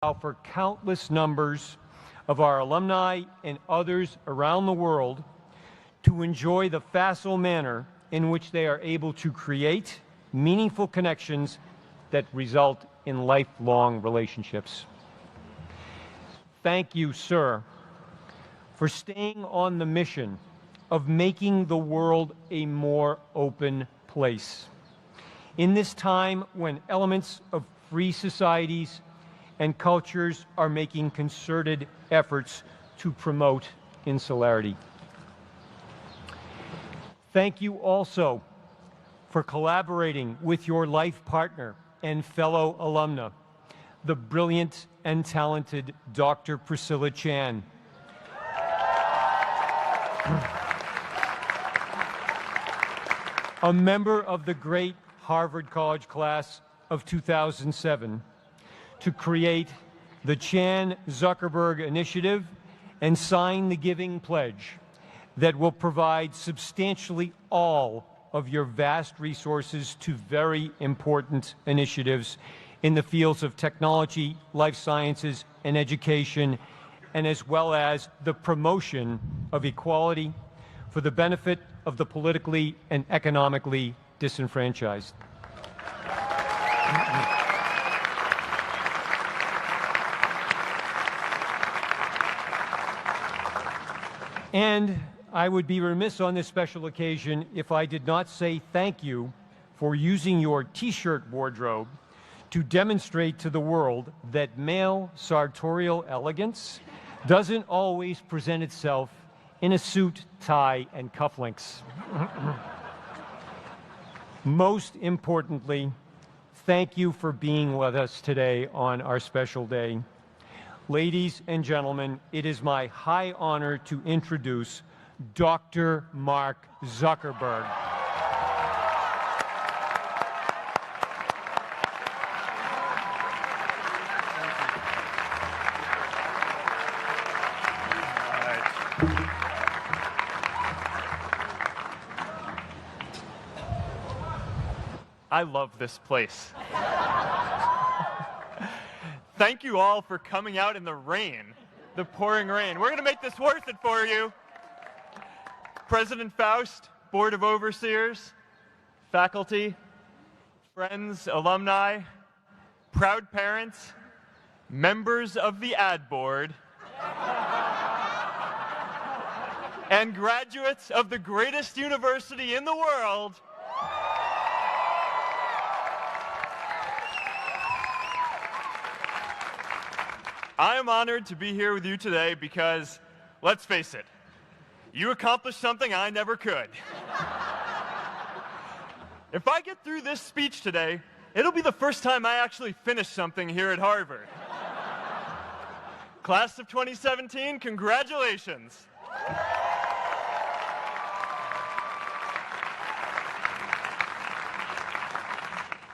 for countless numbers of our alumni and others around the world to enjoy the facile manner in which they are able to create meaningful connections that result in lifelong relationships. Thank you, sir, for staying on the mission of making the world a more open place. In this time when elements of free societies and cultures are making concerted efforts to promote insularity. Thank you also for collaborating with your life partner and fellow alumna, the brilliant and talented Dr. Priscilla Chan. A member of the great Harvard College class of 2007, to create the Chan-Zuckerberg Initiative and sign the Giving Pledge that will provide substantially all of your vast resources to very important initiatives in the fields of technology, life sciences, and education, and as well as the promotion of equality for the benefit of the politically and economically disenfranchised. And I would be remiss on this special occasion if I did not say thank you for using your T-shirt wardrobe to demonstrate to the world that male sartorial elegance doesn't always present itself in a suit, tie, and cufflinks. Most importantly, thank you for being with us today on our special day. Ladies and gentlemen, it is my high honor to introduce Dr. Mark Zuckerberg. I love this place. Thank you all for coming out in the rain, the pouring rain. We're going to make this worth it for you. President Faust, Board of Overseers, faculty, friends, alumni, proud parents, members of the ad board, and graduates of the greatest university in the world. I am honored to be here with you today because, let's face it, you accomplished something I never could. If I get through this speech today, it'll be the first time I actually finish something here at Harvard. Class of 2017, congratulations.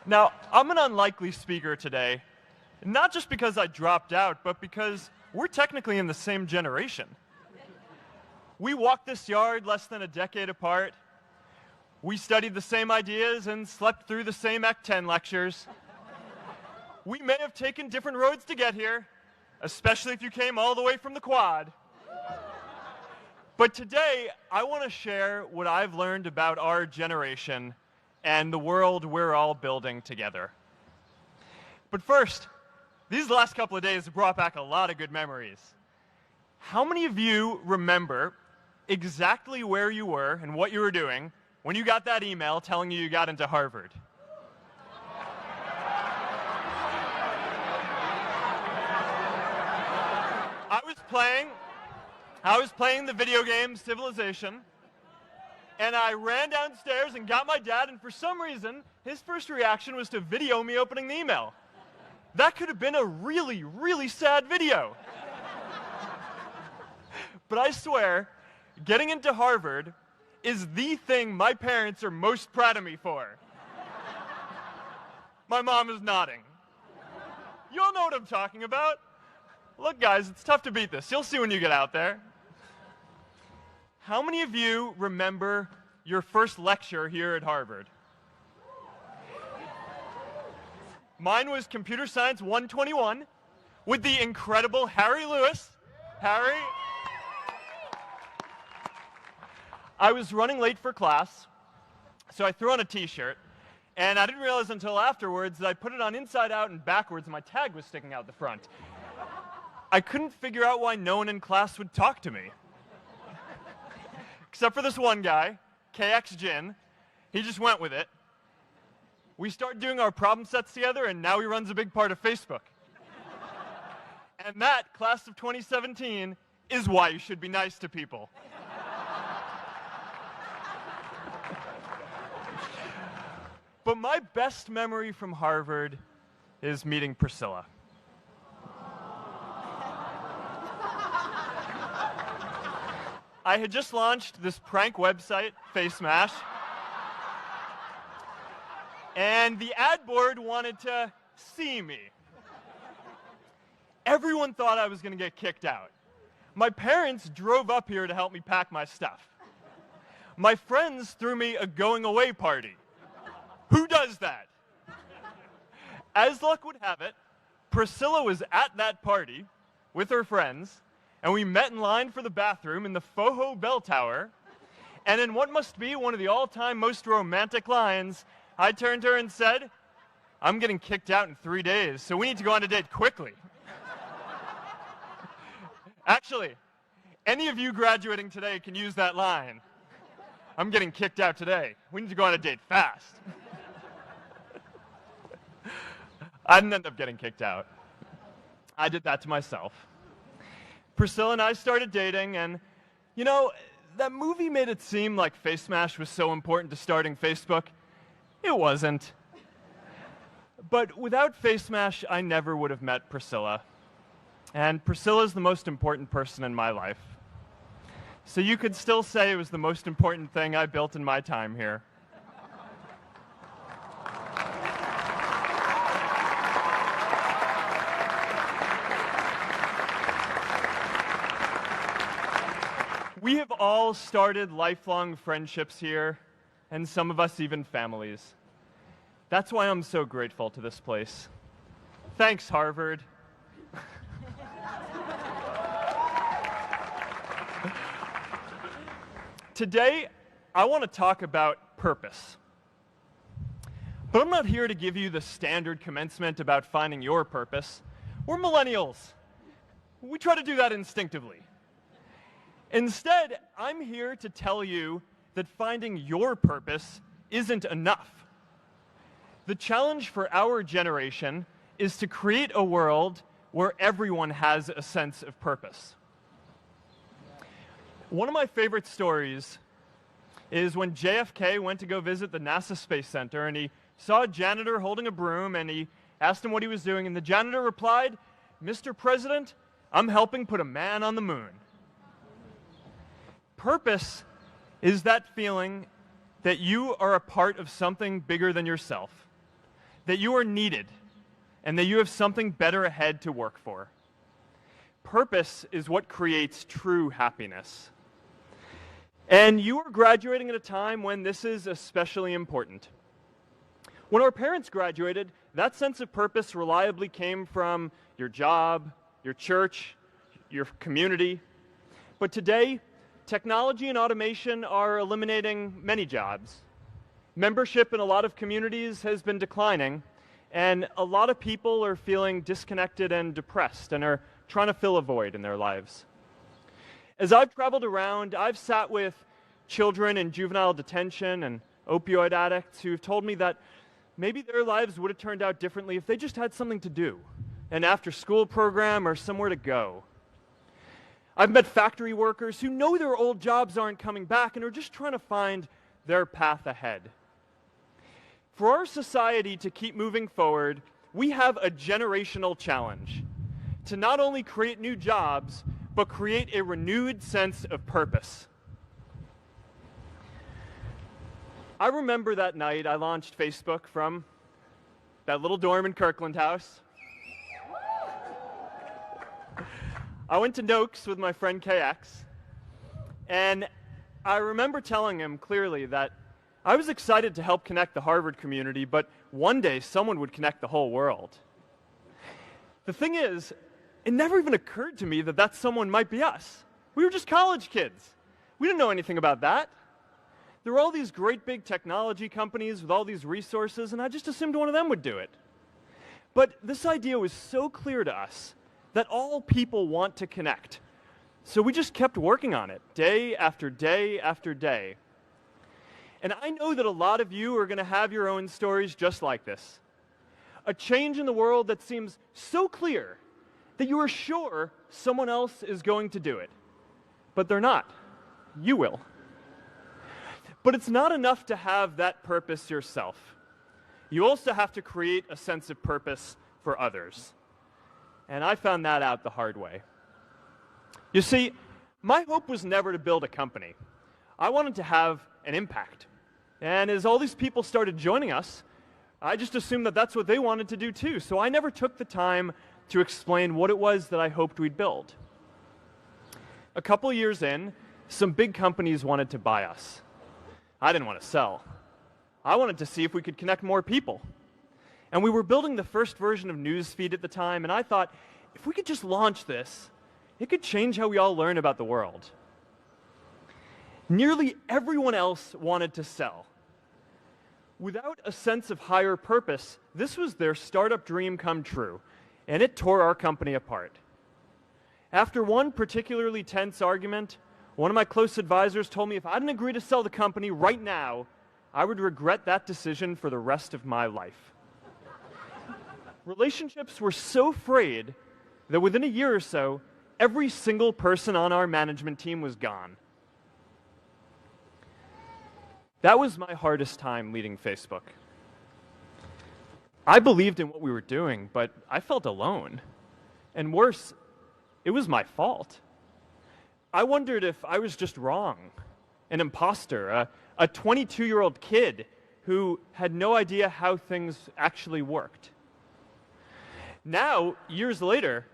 Now, I'm an unlikely speaker today. Not just because I dropped out, but because we're technically in the same generation. We walked this yard less than a decade apart. We studied the same ideas and slept through the same Act 10 lectures. We may have taken different roads to get here, especially if you came all the way from the Quad. But today, I want to share what I've learned about our generation and the world we're all building together. But first, these last couple of days have brought back a lot of good memories. How many of you remember exactly where you were and what you were doing when you got that email telling you got into Harvard? I was playing the video game Civilization, and I ran downstairs and got my dad, and for some reason, his first reaction was to video me opening the email. That could have been a really, really sad video. But I swear, getting into Harvard is the thing my parents are most proud of me for. My mom is nodding. You all know what I'm talking about. Look, guys, it's tough to beat this. You'll see when you get out there. How many of you remember your first lecture here at Harvard? Mine was Computer Science 121, with the incredible Harry Lewis. Harry. I was running late for class, so I threw on a t-shirt, and I didn't realize until afterwards that I put it on inside out and backwards and my tag was sticking out the front. I couldn't figure out why no one in class would talk to me. Except for this one guy, KX Jin. He just went with it. We started doing our problem sets together, and now he runs a big part of Facebook. And that, class of 2017, is why you should be nice to people. But my best memory from Harvard is meeting Priscilla. I had just launched this prank website, FaceMash, and the ad board wanted to see me. Everyone thought I was going to get kicked out. My parents drove up here to help me pack my stuff. My friends threw me a going-away party. Who does that? As luck would have it, Priscilla was at that party with her friends, and we met in line for the bathroom in the Foho Bell Tower, and in what must be one of the all-time most romantic lines, I turned to her and said, "I'm getting kicked out in 3 days, so we need to go on a date quickly." Actually, any of you graduating today can use that line. "I'm getting kicked out today. We need to go on a date fast." I didn't end up getting kicked out. I did that to myself. Priscilla and I started dating, and, you know, that movie made it seem like FaceMash was so important to starting Facebook. It wasn't. But without FaceMash, I never would have met Priscilla. And Priscilla's the most important person in my life. So you could still say it was the most important thing I built in my time here. We have all started lifelong friendships here, and some of us even families. That's why I'm so grateful to this place. Thanks, Harvard. Today, I want to talk about purpose. But I'm not here to give you the standard commencement about finding your purpose. We're millennials. We try to do that instinctively. Instead, I'm here to tell you that finding your purpose isn't enough. The challenge for our generation is to create a world where everyone has a sense of purpose. One of my favorite stories is when JFK went to go visit the NASA Space Center, and he saw a janitor holding a broom, and he asked him what he was doing, and the janitor replied, "Mr. President, I'm helping put a man on the moon." Purpose is that feeling that you are a part of something bigger than yourself, that you are needed, and that you have something better ahead to work for. Purpose is what creates true happiness. And you are graduating at a time when this is especially important. When our parents graduated, that sense of purpose reliably came from your job, your church, your community. But today, technology and automation are eliminating many jobs. Membership in a lot of communities has been declining, and a lot of people are feeling disconnected and depressed and are trying to fill a void in their lives. As I've traveled around, I've sat with children in juvenile detention and opioid addicts who've told me that maybe their lives would have turned out differently if they just had something to do, an after-school program or somewhere to go. I've met factory workers who know their old jobs aren't coming back and are just trying to find their path ahead. For our society to keep moving forward, we have a generational challenge to not only create new jobs, but create a renewed sense of purpose. I remember that night I launched Facebook from that little dorm in Kirkland House. I went to Noakes with my friend KX, and I remember telling him clearly that I was excited to help connect the Harvard community, but one day someone would connect the whole world. The thing is, it never even occurred to me that that someone might be us. We were just college kids. We didn't know anything about that. There were all these great big technology companies with all these resources, and I just assumed one of them would do it. But this idea was so clear to us that all people want to connect. So we just kept working on it, day after day after day. And I know that a lot of you are going to have your own stories just like this. A change in the world that seems so clear that you are sure someone else is going to do it. But they're not. You will. But it's not enough to have that purpose yourself. You also have to create a sense of purpose for others. And I found that out the hard way. You see, my hope was never to build a company. I wanted to have an impact. And as all these people started joining us, I just assumed that that's what they wanted to do too. So I never took the time to explain what it was that I hoped we'd build. A couple years in, some big companies wanted to buy us. I didn't want to sell. I wanted to see if we could connect more people. And we were building the first version of Newsfeed at the time, and I thought, if we could just launch this, it could change how we all learn about the world. Nearly everyone else wanted to sell. Without a sense of higher purpose, this was their startup dream come true, and it tore our company apart. After one particularly tense argument, one of my close advisors told me if I didn't agree to sell the company right now, I would regret that decision for the rest of my life. Relationships were so frayed that within a year or so, every single person on our management team was gone. That was my hardest time leading Facebook. I believed in what we were doing, but I felt alone. And worse, it was my fault. I wondered if I was just wrong, an imposter, a 22-year-old kid who had no idea how things actually worked. Now, years later,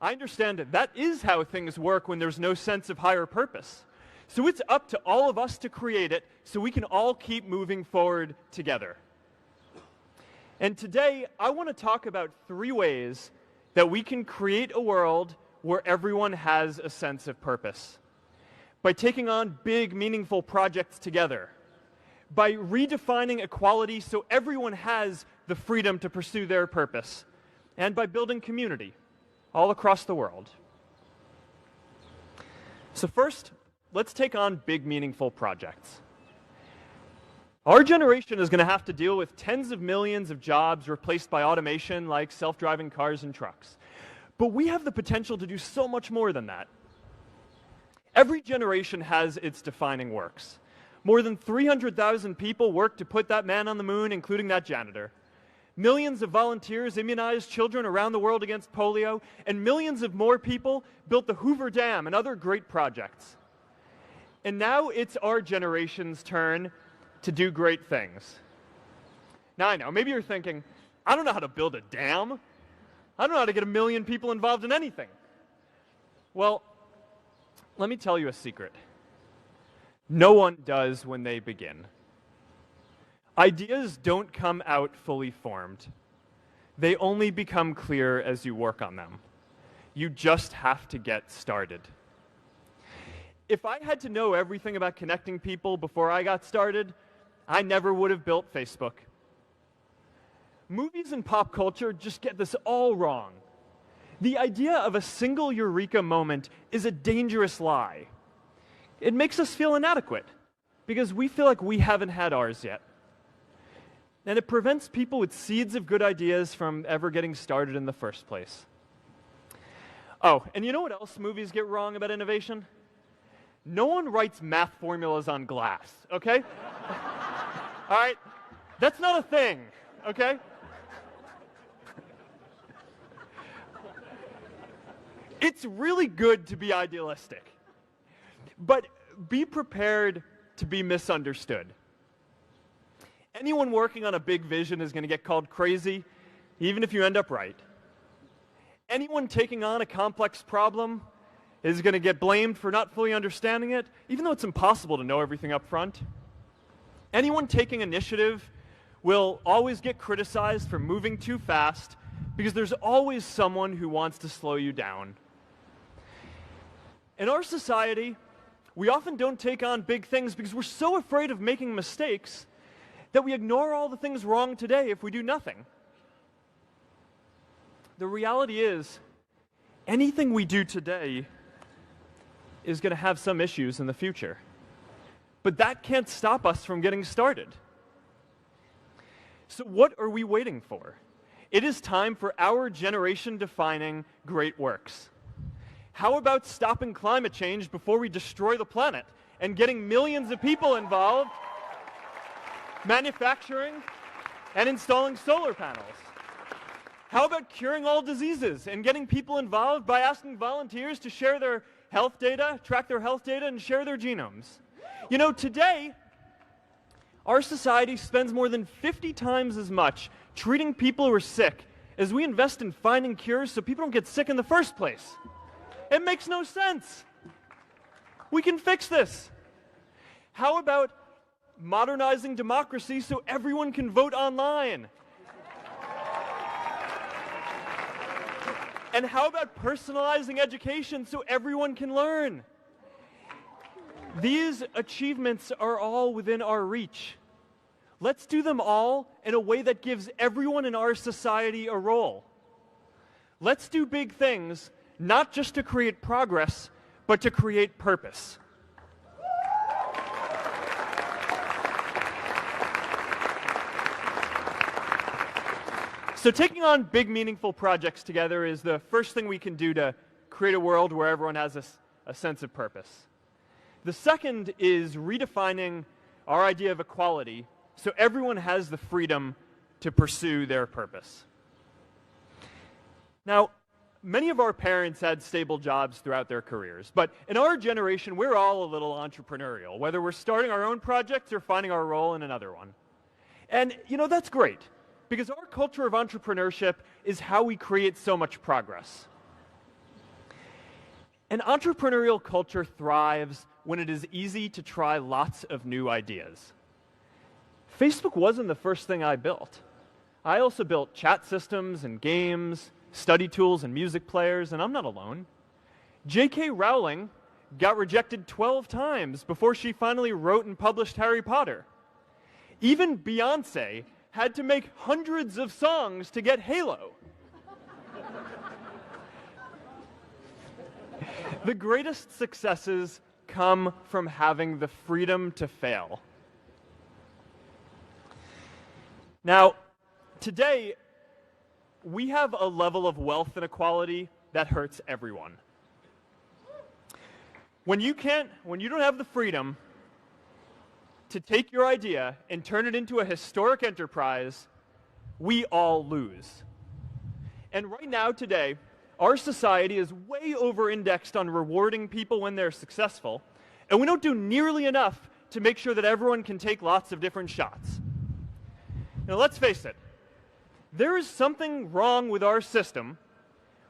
I understand that is how things work when there's no sense of higher purpose. So it's up to all of us to create it so we can all keep moving forward together. And today, I want to talk about 3 ways that we can create a world where everyone has a sense of purpose. By taking on big, meaningful projects together. By redefining equality so everyone has the freedom to pursue their purpose. And by building community all across the world. So first, let's take on big, meaningful projects. Our generation is going to have to deal with tens of millions of jobs replaced by automation like self-driving cars and trucks. But we have the potential to do so much more than that. Every generation has its defining works. More than 300,000 people worked to put that man on the moon, including that janitor. Millions of volunteers immunized children around the world against polio, and millions of more people built the Hoover Dam and other great projects. And now it's our generation's turn to do great things. Now I know, maybe you're thinking, I don't know how to build a dam. I don't know how to get 1 million people involved in anything. Well, let me tell you a secret. No one does when they begin. Ideas don't come out fully formed. They only become clear as you work on them. You just have to get started. If I had to know everything about connecting people before I got started, I never would have built Facebook. Movies and pop culture just get this all wrong. The idea of a single eureka moment is a dangerous lie. It makes us feel inadequate because we feel like we haven't had ours yet. And it prevents people with seeds of good ideas from ever getting started in the first place. Oh, and you know what else movies get wrong about innovation? No one writes math formulas on glass, okay? All right? That's not a thing, okay? It's really good to be idealistic, but be prepared to be misunderstood. Anyone working on a big vision is going to get called crazy, even if you end up right. Anyone taking on a complex problem is going to get blamed for not fully understanding it, even though it's impossible to know everything up front. Anyone taking initiative will always get criticized for moving too fast because there's always someone who wants to slow you down. In our society, we often don't take on big things because we're so afraid of making mistakes that we ignore all the things wrong today if we do nothing. The reality is, anything we do today is going to have some issues in the future. But that can't stop us from getting started. So what are we waiting for? It is time for our generation-defining great works. How about stopping climate change before we destroy the planet and getting millions of people involved, manufacturing and installing solar panels? How about curing all diseases and getting people involved by asking volunteers to share their health data, track their health data, and share their genomes? You know, today, our society spends more than 50 times as much treating people who are sick as we invest in finding cures so people don't get sick in the first place. It makes no sense. We can fix this. How about modernizing democracy so everyone can vote online? And how about personalizing education so everyone can learn? These achievements are all within our reach. Let's do them all in a way that gives everyone in our society a role. Let's do big things, not just to create progress, but to create purpose. So taking on big, meaningful projects together is the first thing we can do to create a world where everyone has a sense of purpose. The second is redefining our idea of equality so everyone has the freedom to pursue their purpose. Now, many of our parents had stable jobs throughout their careers, but in our generation, we're all a little entrepreneurial, whether we're starting our own projects or finding our role in another one. And, you know, that's great, because our culture of entrepreneurship is how we create so much progress. An entrepreneurial culture thrives when it is easy to try lots of new ideas. Facebook wasn't the first thing I built. I also built chat systems and games, study tools and music players, and I'm not alone. J.K. Rowling got rejected 12 times before she finally wrote and published Harry Potter. Even Beyoncé had to make hundreds of songs to get Halo. The greatest successes come from having the freedom to fail. Now, today, we have a level of wealth inequality that hurts everyone. When you don't have the freedom to take your idea and turn it into a historic enterprise, we all lose. And right now, today, our society is way over-indexed on rewarding people when they're successful, and we don't do nearly enough to make sure that everyone can take lots of different shots. Now, let's face it. There is something wrong with our system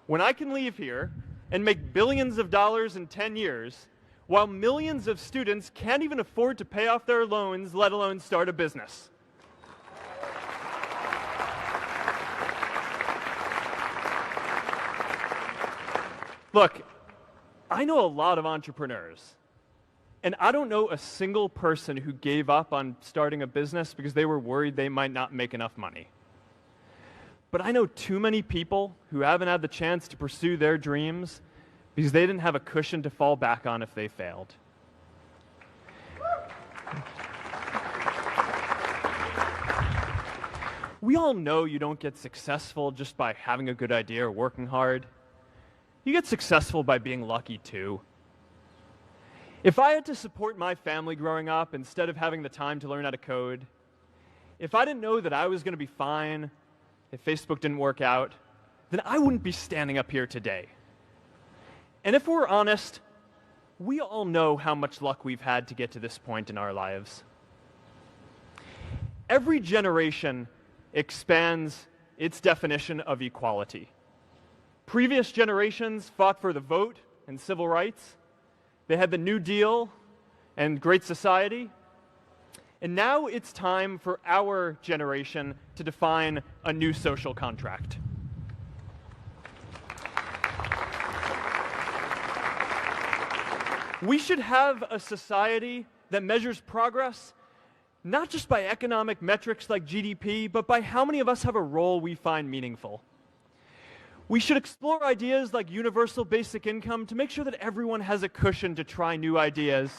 when I can leave here and make billions of dollars in 10 years while millions of students can't even afford to pay off their loans, let alone start a business. Look, I know a lot of entrepreneurs, and I don't know a single person who gave up on starting a business because they were worried they might not make enough money. But I know too many people who haven't had the chance to pursue their dreams because they didn't have a cushion to fall back on if they failed. We all know you don't get successful just by having a good idea or working hard. You get successful by being lucky too. If I had to support my family growing up instead of having the time to learn how to code, if I didn't know that I was going to be fine if Facebook didn't work out, then I wouldn't be standing up here today. And if we're honest, we all know how much luck we've had to get to this point in our lives. Every generation expands its definition of equality. Previous generations fought for the vote and civil rights. They had the New Deal and Great Society. And now it's time for our generation to define a new social contract. We should have a society that measures progress not just by economic metrics like GDP, but by how many of us have a role we find meaningful. We should explore ideas like universal basic income to make sure that everyone has a cushion to try new ideas.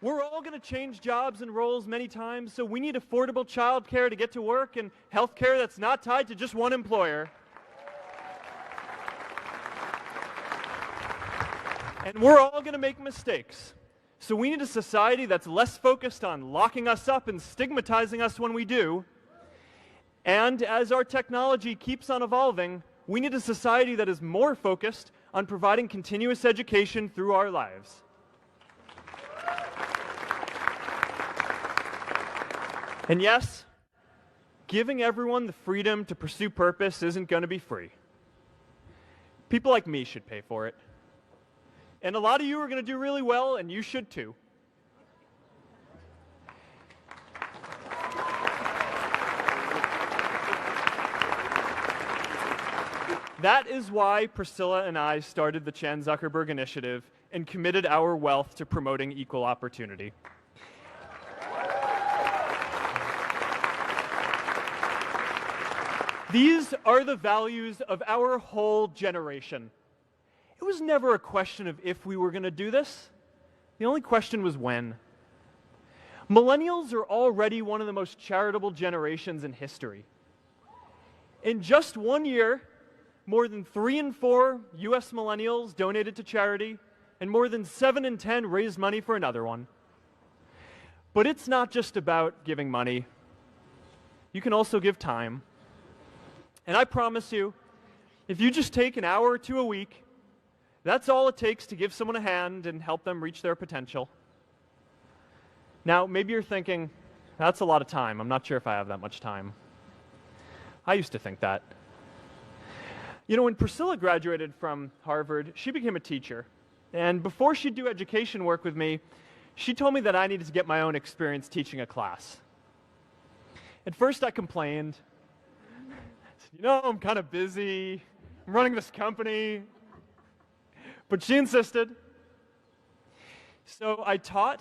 We're all going to change jobs and roles many times, so we need affordable childcare to get to work and healthcare that's not tied to just one employer. And we're all going to make mistakes. So we need a society that's less focused on locking us up and stigmatizing us when we do. And as our technology keeps on evolving, we need a society that is more focused on providing continuous education through our lives. And yes, giving everyone the freedom to pursue purpose isn't going to be free. People like me should pay for it. And a lot of you are going to do really well, and you should too. That is why Priscilla and I started the Chan Zuckerberg Initiative and committed our wealth to promoting equal opportunity. These are the values of our whole generation. It was never a question of if we were going to do this. The only question was when. Millennials are already one of the most charitable generations in history. In just 1 year, more than 3 in 4 US millennials donated to charity, and more than 7 in 10 raised money for another one. But it's not just about giving money. You can also give time. And I promise you, if you just take an hour or two a week, that's all it takes to give someone a hand and help them reach their potential. Now, maybe you're thinking, that's a lot of time. I'm not sure if I have that much time. I used to think that. You know, when Priscilla graduated from Harvard, she became a teacher. And before she'd do education work with me, she told me that I needed to get my own experience teaching a class. At first, I complained. I said, you know, I'm kind of busy. I'm running this company. But she insisted. So I taught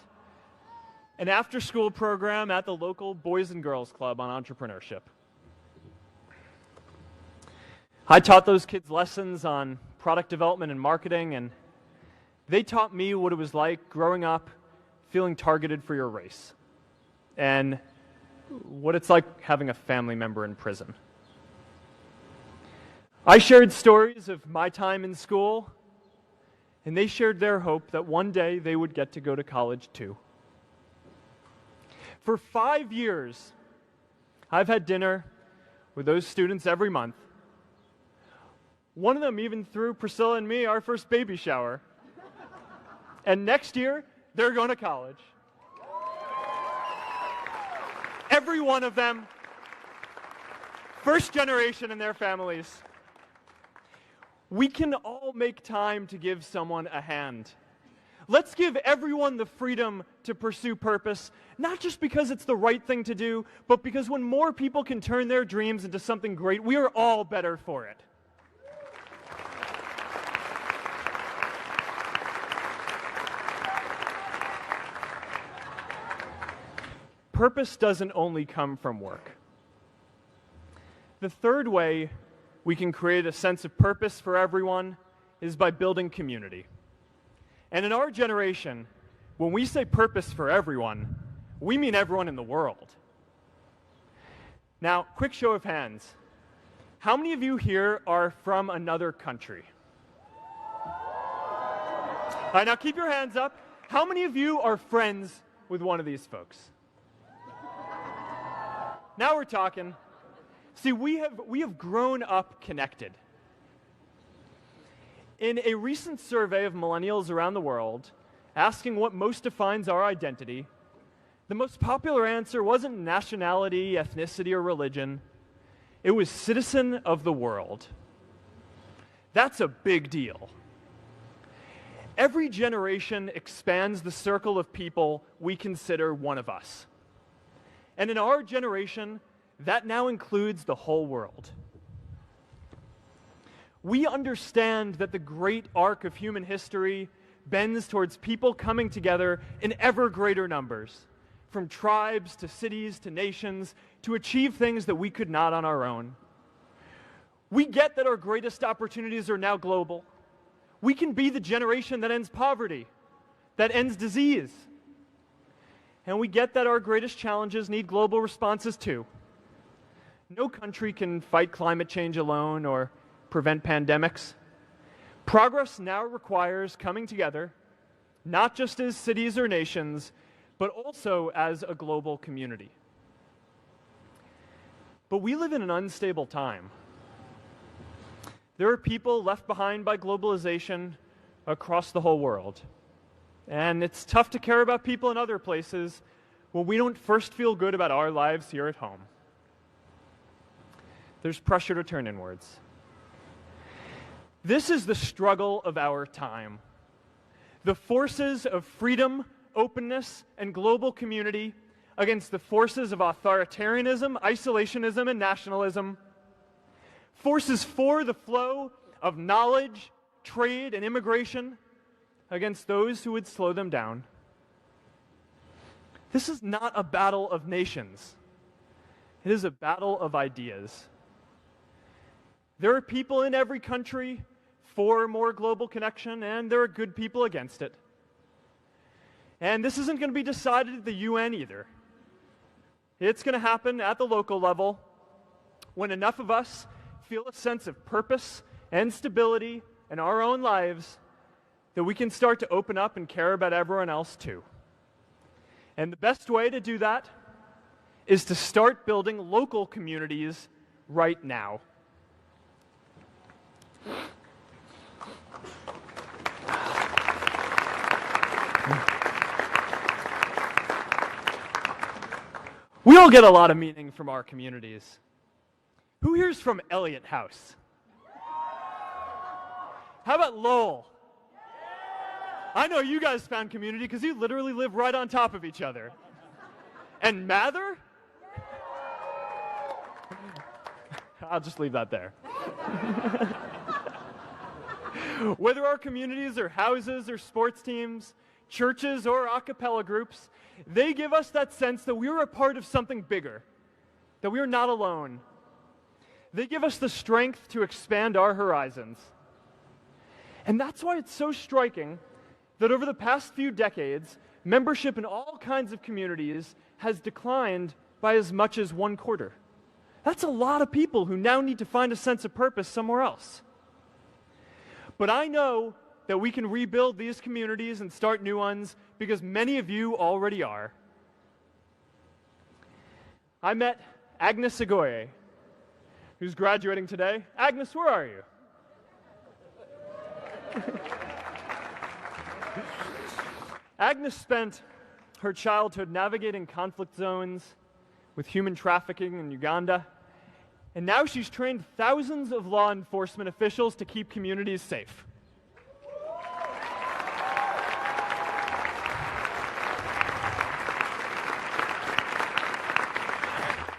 an after-school program at the local Boys and Girls Club on entrepreneurship. I taught those kids lessons on product development and marketing, and they taught me what it was like growing up feeling targeted for your race, and what it's like having a family member in prison. I shared stories of my time in school, and they shared their hope that one day they would get to go to college too. For 5 years, I've had dinner with those students every month. One of them even threw Priscilla and me our first baby shower. And next year, they're going to college. Every one of them, first generation in their families. We can all make time to give someone a hand. Let's give everyone the freedom to pursue purpose, not just because it's the right thing to do, but because when more people can turn their dreams into something great, we are all better for it. Purpose doesn't only come from work. The third way we can create a sense of purpose for everyone is by building community. And in our generation, when we say purpose for everyone, we mean everyone in the world. Now, quick show of hands. How many of you here are from another country? All right, now keep your hands up. How many of you are friends with one of these folks? Now we're talking. See, we have grown up connected. In a recent survey of millennials around the world, asking what most defines our identity, the most popular answer wasn't nationality, ethnicity, or religion. It was citizen of the world. That's a big deal. Every generation expands the circle of people we consider one of us. And in our generation, that now includes the whole world. We understand that the great arc of human history bends towards people coming together in ever greater numbers, from tribes to cities to nations, to achieve things that we could not on our own. We get that our greatest opportunities are now global. We can be the generation that ends poverty, that ends disease. And we get that our greatest challenges need global responses too. No country can fight climate change alone or prevent pandemics. Progress now requires coming together, not just as cities or nations, but also as a global community. But we live in an unstable time. There are people left behind by globalization across the whole world. And it's tough to care about people in other places when we don't first feel good about our lives here at home. There's pressure to turn inwards. This is the struggle of our time. The forces of freedom, openness, and global community against the forces of authoritarianism, isolationism, and nationalism. Forces for the flow of knowledge, trade, and immigration against those who would slow them down. This is not a battle of nations. It is a battle of ideas. There are people in every country for more global connection, and there are good people against it. And this isn't going to be decided at the UN either. It's going to happen at the local level when enough of us feel a sense of purpose and stability in our own lives that we can start to open up and care about everyone else too. And the best way to do that is to start building local communities right now. We all get a lot of meaning from our communities. Who here's from Elliott House? How about Lowell? I know you guys found community because you literally live right on top of each other. And Mather? I'll just leave that there. Whether our communities are houses or sports teams, churches or a cappella groups, they give us that sense that we are a part of something bigger, that we are not alone. They give us the strength to expand our horizons. And that's why it's so striking that over the past few decades, membership in all kinds of communities has declined by as much as 1/4. That's a lot of people who now need to find a sense of purpose somewhere else. But I know that we can rebuild these communities and start new ones because many of you already are. I met Agnes Agoye, who's graduating today. Agnes, where are you? Agnes spent her childhood navigating conflict zones with human trafficking in Uganda, and now she's trained thousands of law enforcement officials to keep communities safe.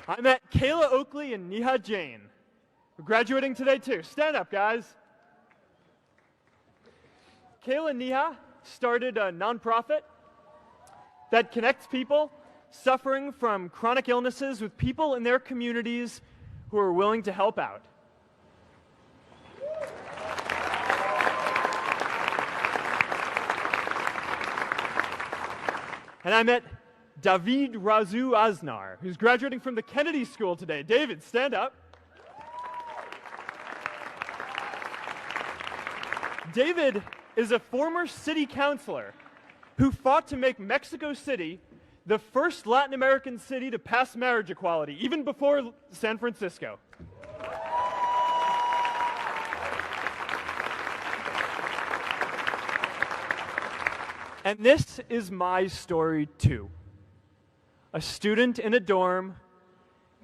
I met Kayla Oakley and Neha Jain, who are graduating today too. Stand up, guys. Kayla and Neha started a nonprofit that connects people suffering from chronic illnesses with people in their communities who are willing to help out. And I met David Razu Aznar, who's graduating from the Kennedy School today. David, stand up. David is a former city councilor who fought to make Mexico City the first Latin American city to pass marriage equality, even before San Francisco. And this is my story too. A student in a dorm,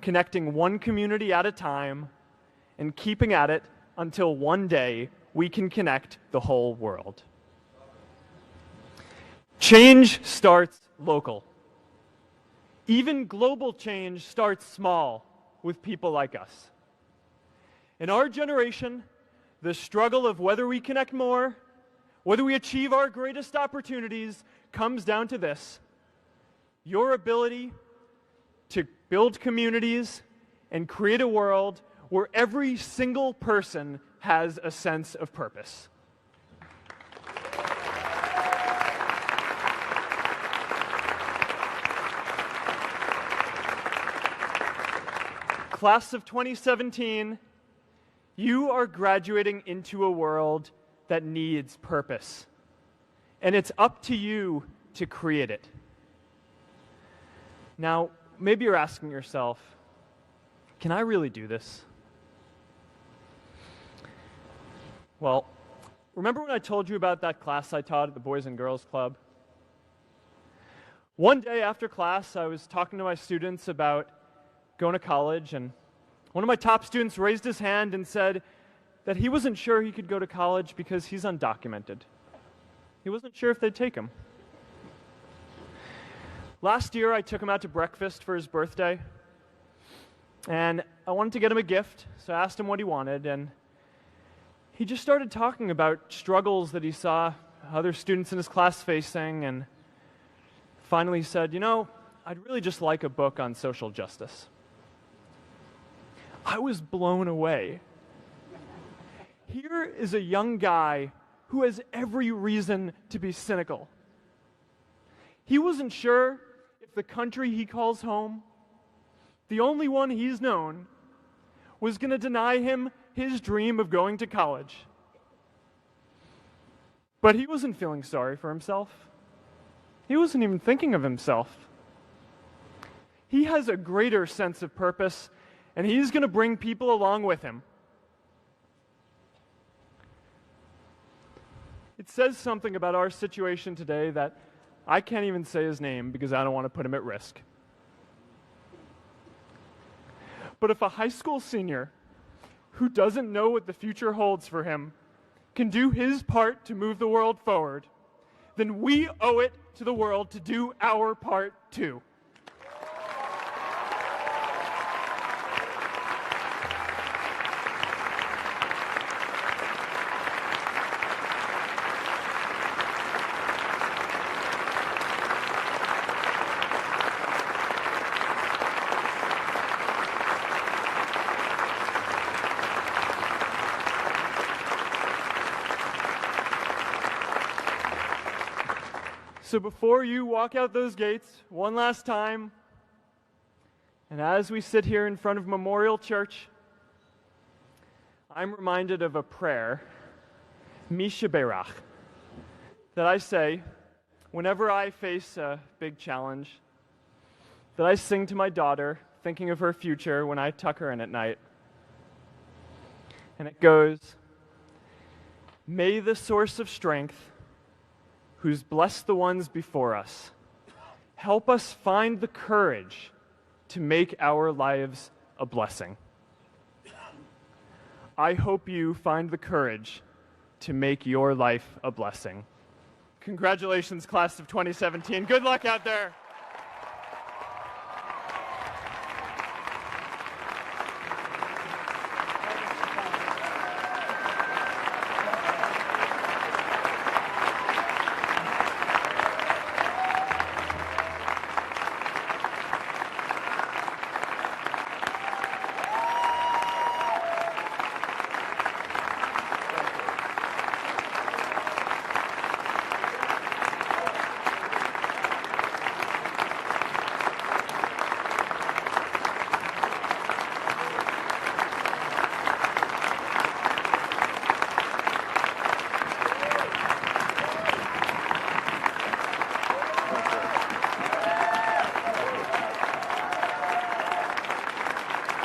connecting one community at a time, and keeping at it until one day we can connect the whole world. Change starts local. Even global change starts small with people like us. In our generation, the struggle of whether we connect more, whether we achieve our greatest opportunities, comes down to this: your ability to build communities and create a world where every single person has a sense of purpose. Class of 2017, you are graduating into a world that needs purpose. And it's up to you to create it. Now, maybe you're asking yourself, can I really do this? Well, remember when I told you about that class I taught at the Boys and Girls Club? One day after class, I was talking to my students about going to college, and one of my top students raised his hand and said that he wasn't sure he could go to college because he's undocumented. He wasn't sure if they'd take him. Last year, I took him out to breakfast for his birthday, and I wanted to get him a gift, so I asked him what he wanted, and he just started talking about struggles that he saw other students in his class facing, and finally said, I'd really just like a book on social justice. I was blown away. Here is a young guy who has every reason to be cynical. He wasn't sure if the country he calls home, the only one he's known, was going to deny him his dream of going to college. But he wasn't feeling sorry for himself. He wasn't even thinking of himself. He has a greater sense of purpose, and he's going to bring people along with him. It says something about our situation today that I can't even say his name because I don't want to put him at risk. But if a high school senior who doesn't know what the future holds for him can do his part to move the world forward, then we owe it to the world to do our part too. So before you walk out those gates one last time, and as we sit here in front of Memorial Church, I'm reminded of a prayer, Misha Berach, that I say whenever I face a big challenge, that I sing to my daughter, thinking of her future when I tuck her in at night. And it goes, "May the source of strength, who's blessed the ones before us, help us find the courage to make our lives a blessing." I hope you find the courage to make your life a blessing. Congratulations, class of 2017. Good luck out there.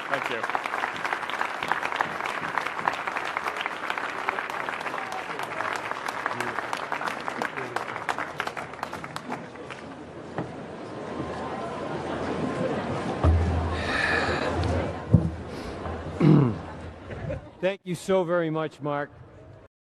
Thank you. Thank you so very much, Mark.